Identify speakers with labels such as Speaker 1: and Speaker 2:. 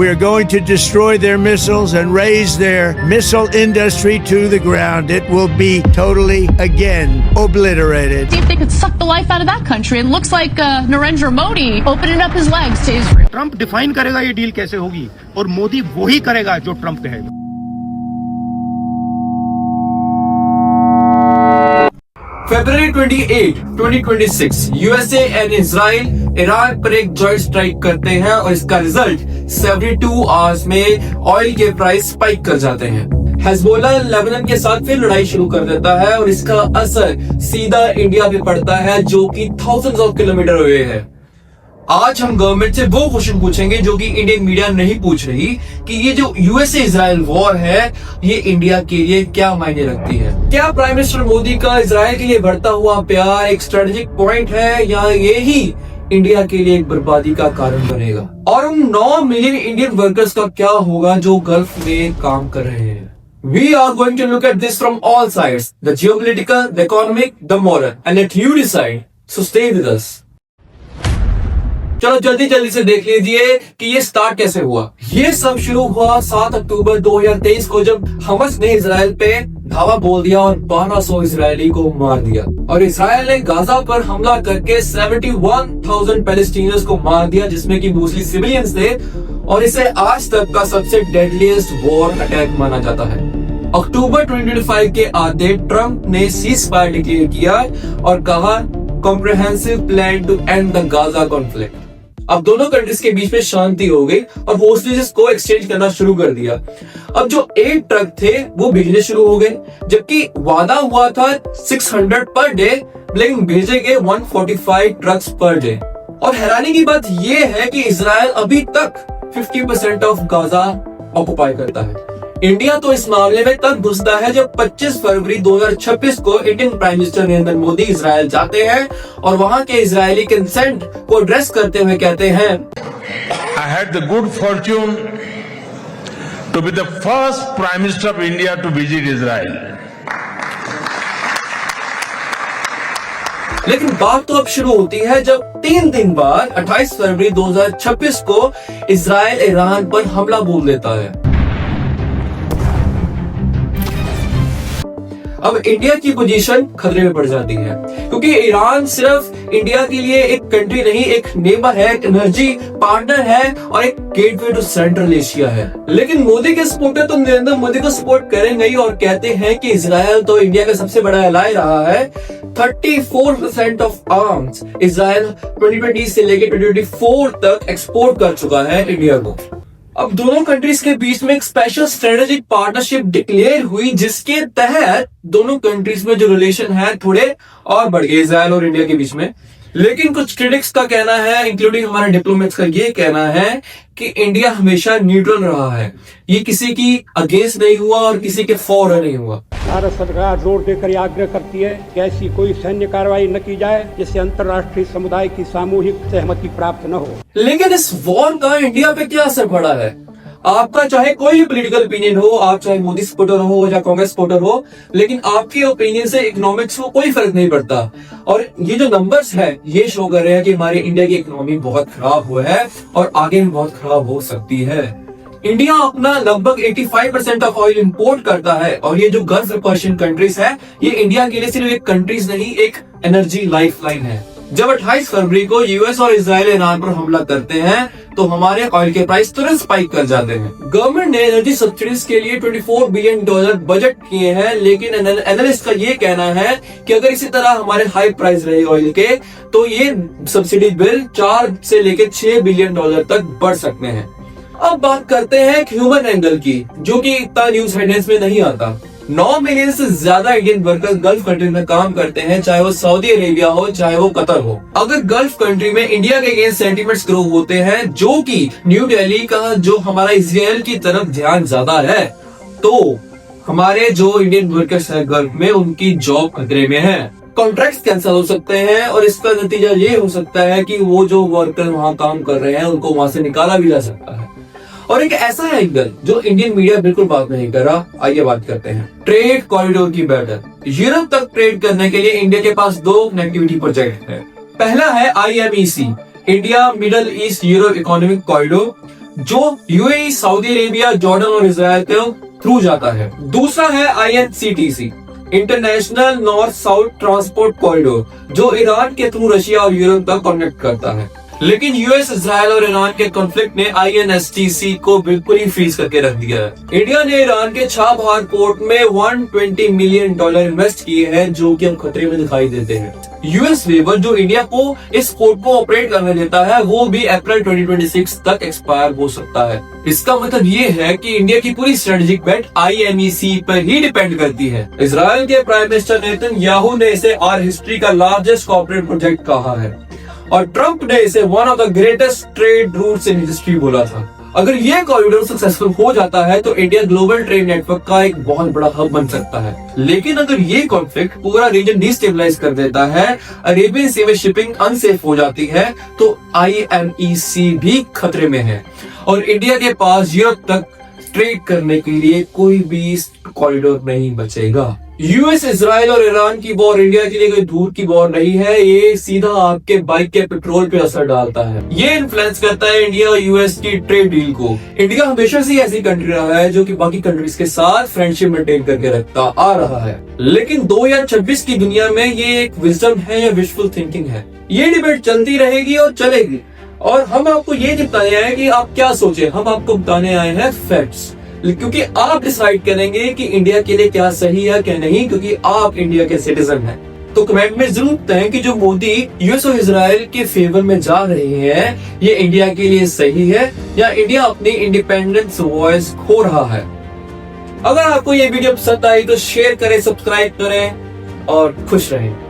Speaker 1: We're going to destroy their missiles and raise their missile industry to the ground. It will be totally, again, obliterated.
Speaker 2: See if they could suck the life out of that country. It looks like Narendra Modi opening up his legs to Israel.
Speaker 3: Trump define करेगा ये deal कैसे होगी और मोदी वही करेगा जो Trump कहेगा।
Speaker 4: February 28, 2026, USA and Israel Iran पर एक जॉइंट स्ट्राइक करते हैं और इसका रिजल्ट 72 आवर्स में ऑयल के प्राइस स्पाइक कर जाते हैं। हिजबुल्ला लेबनान के साथ फिर लड़ाई शुरू कर देता है और इसका असर सीधा इंडिया पे पड़ता है जो कि थाउजेंड्स ऑफ किलोमीटर अवे है। आज हम गवर्नमेंट से वो क्वेश्चन पूछेंगे जो कि इंडियन मीडिया नहीं पूछ रही कि ये जो यूएसए इजराइल वॉर है ये इंडिया के लिए क्या मायने रखती है। क्या प्राइम मिनिस्टर मोदी का इजराइल के लिए बढ़ता हुआ प्यार एक स्ट्रेटेजिक पॉइंट है या ये ही इंडिया के लिए एक बर्बादी का कारण बनेगा। और उन 9 मिलियन इंडियन वर्कर्स का क्या होगा जो गल्फ में काम कर रहे हैं। We are going to look at this from all sides, the geopolitical, the economic, the moral, and let you decide. So stay with us. चलो जल्दी से देख लीजिए कि ये स्टार्ट कैसे हुआ। ये सब शुरू हुआ 7 अक्टूबर 2023 को जब हमस ने इजराइल पे धावा बोल दिया और 1200 इजरायली को मार दिया और इजराइल ने गाजा पर हमला करके 71,000 पैलेस्टीनियंस को मार दिया जिसमें कि मोस्टली सिविलियंस थे और इसे आज तक का सबसे डेडलीस्ट वॉर अटैक माना जाता है। अक्टूबर 2025 के आधे ट्रंप ने सीज फायर डिक्लेयर किया और कहा comprehensive plan to end the Gaza conflict. अब दोनों कंट्रीज के बीच में शांति हो गई और होस्टेजेस को एक्सचेंज करना शुरू कर दिया। अब जो 8 ट्रक थे वो भेजने शुरू हो गए जबकि वादा हुआ था 600 पर डे लेकिन भेजे गए 145 ट्रक्स पर डे। और हैरानी की बात ये है कि इजराइल अभी तक 50% ऑफ गाजा ऑक्युपाई करता है। इंडिया तो इस मामले में तब घुसता है जब 25 फरवरी 2026 को Indian prime minister Narendra Modi Israel जाते हैं और वहां के इजरायली कंसेंट को एड्रेस करते हुए कहते हैं
Speaker 5: I had the good fortune to be the first Prime Minister of India to visit Israel.
Speaker 4: लेकिन बात तो अब शुरू होती है जब 3 दिन बाद 28 फरवरी 2026 को इजराइल ईरान पर हमला बोल देता है। अब इंडिया की पोजीशन खतरे में पड़ जाती है क्योंकि ईरान सिर्फ इंडिया के लिए एक कंट्री नहीं एक नेबर है, एक एनर्जी पार्टनर है और एक गेटवे टू सेंट्रल एशिया है। लेकिन मोदी के सपोर्टर तो नरेंद्र मोदी को सपोर्ट करेंगे ही और कहते हैं कि इजराइल तो इंडिया का सबसे बड़ा एलाय रहा है। 34% ऑफ आर्म्स इजराइल 2020 से लेकर 2024 तक एक्सपोर्ट कर चुका है इंडिया को। अब दोनों कंट्रीज के बीच में एक स्पेशल स्ट्रेटेजिक पार्टनरशिप डिक्लेयर हुई जिसके तहत दोनों कंट्रीज में जो रिलेशन है थोड़े और बढ़ गए इजराइल और इंडिया के बीच में। लेकिन कुछ क्रिटिक्स का कहना है इंक्लूडिंग हमारे डिप्लोमेट्स का ये कहना है कि इंडिया हमेशा न्यूट्रल रहा है, ये किसी की अगेंस्ट नहीं हुआ और किसी के फॉर नहीं हुआ।
Speaker 6: भारत सरकार जोर देकर आग्रह करती है कि ऐसी कोई सैन्य कार्रवाई न की जाए जिससे अंतर्राष्ट्रीय समुदाय की सामूहिक सहमति प्राप्त न हो।
Speaker 4: लेकिन इस वॉर का इंडिया पे क्या असर पड़ा है? आपका चाहे कोई भी पॉलिटिकल ओपिनियन हो, आप चाहे मोदी सपोर्टर हो या कांग्रेस सपोर्टर हो, लेकिन आपके ओपिनियन से इकोनॉमिक्स को कोई फर्क नहीं पड़ता। और ये जो नंबर्स है ये शो कर रहे हैं कि हमारे इंडिया की इकोनॉमी बहुत खराब हुआ है और आगे भी बहुत खराब हो सकती है। इंडिया अपना लगभग 85% ऑफ ऑयल इंपोर्ट करता है और ये जो गल्फ पर्शियन कंट्रीज है ये इंडिया के लिए सिर्फ एक कंट्रीज नहीं एक एनर्जी लाइफलाइन है। जब 28 फरवरी को यूएस और इजराइल ईरान पर हमला करते हैं तो हमारे ऑयल के प्राइस तुरंत स्पाइक कर जाते हैं। गवर्नमेंट ने एनर्जी सब्सिडीज के लिए $24 बिलियन बजट किए हैं लेकिन एनालिस्ट का ये कहना है कि अगर इसी तरह हमारे हाई प्राइस रहे ऑयल के तो ये सब्सिडी बिल 4 से लेकर $6 बिलियन तक बढ़ सकते हैं। अब बात करते हैं एक ह्यूमन एंगल की जो कि इतना न्यूज हेडलाइंस में नहीं आता। 9 मिलियन से ज्यादा इंडियन वर्कर गल्फ कंट्री में काम करते हैं, चाहे वो सऊदी अरेबिया हो चाहे वो कतर हो। अगर गल्फ कंट्री में इंडिया के अगेंस्ट सेंटिमेंट्स ग्रो होते हैं जो कि न्यू दिल्ली का जो हमारा इजराइल की तरफ ध्यान ज्यादा है तो हमारे जो इंडियन वर्कर्स है गल्फ में उनकी जॉब खतरे में है, कॉन्ट्रैक्ट्स कैंसिल हो सकते हैं और इसका नतीजा ये हो सकता है कि वो जो वर्कर वहाँ काम कर रहे हैं उनको वहां से निकाला भी जा सकता है। और एक ऐसा एंगल जो इंडियन मीडिया बिल्कुल बात नहीं कर रहा, आइए बात करते हैं ट्रेड कॉरिडोर की बैटल। यूरोप तक ट्रेड करने के लिए इंडिया के पास 2 कनेक्टिविटी प्रोजेक्ट है। पहला है IMEC, India middle east Europe economic corridor, जो यूएई, सऊदी अरेबिया, जॉर्डन और इजराइल के थ्रू जाता है। दूसरा है INCTC, international north south transport corridor, जो ईरान के थ्रू रशिया और यूरोप तक कनेक्ट करता है। लेकिन यूएस, इजराइल और ईरान के कॉन्फ्लिक्ट ने INSTC को बिल्कुल ही फ्रीज करके रख दिया है। इंडिया ने ईरान के छाबहार पोर्ट में $120 मिलियन इन्वेस्ट किए हैं, जो कि हम खतरे में दिखाई देते हैं। यूएस वेवर जो इंडिया को इस पोर्ट को ऑपरेट करने देता है, वो भी अप्रैल 2026 तक एक्सपायर हो सकता है। इसका मतलब ये है कि इंडिया की पूरी स्ट्रेटेजिक बेट IMEC पर ही डिपेंड करती है। इजराइल के प्राइम मिनिस्टर नेतन्याहू ने इसे आवर हिस्ट्री का लार्जेस्ट कॉर्पोरेट प्रोजेक्ट कहा है और ट्रंप ने इसे one of the greatest trade roots in history बोला था। अगर ये कॉरिडोर सक्सेसफुल हो जाता है तो इंडिया ग्लोबल ट्रेड नेटवर्क का एक बहुत बड़ा हब बन सकता है। लेकिन अगर ये कॉन्फ्लिक्ट पूरा रीजन डिस्टेबलाइज कर देता है, अरेबियन सी में शिपिंग अनसेफ हो जाती है, तो IMEC भी खतरे में है और इंडिया के पास यूरोप तक ट्रेड करने के लिए कोई भी कॉरिडोर नहीं बचेगा। यूएस, इजराइल और ईरान की वॉर इंडिया के लिए कोई दूर की वॉर नहीं है, ये सीधा आपके बाइक के पेट्रोल पे असर डालता है। ये इन्फ्लुएंस करता है इंडिया और यूएस की ट्रेड डील को। इंडिया हमेशा से ऐसी कंट्री रहा है जो कि बाकी कंट्रीज के साथ फ्रेंडशिप मेंटेन करके रखता आ रहा है। लेकिन 2026 की दुनिया में ये एक विजडम है या विशफुल थिंकिंग है, ये डिबेट चलती रहेगी और चलेगी। और हम आपको ये बताने आए कि आप क्या सोचे, हम आपको बताने आए हैं फैक्ट्स, क्योंकि आप डिसाइड करेंगे कि इंडिया के लिए क्या सही है क्या नहीं, क्योंकि आप इंडिया के सिटीजन हैं। तो कमेंट में जरूर बताएं कि जो मोदी यूएस और इजराइल के फेवर में जा रहे हैं, ये इंडिया के लिए सही है या इंडिया अपनी इंडिपेंडेंस वॉइस खो रहा है। अगर आपको ये वीडियो पसंद आई तो शेयर करें, सब्सक्राइब करें और खुश रहें।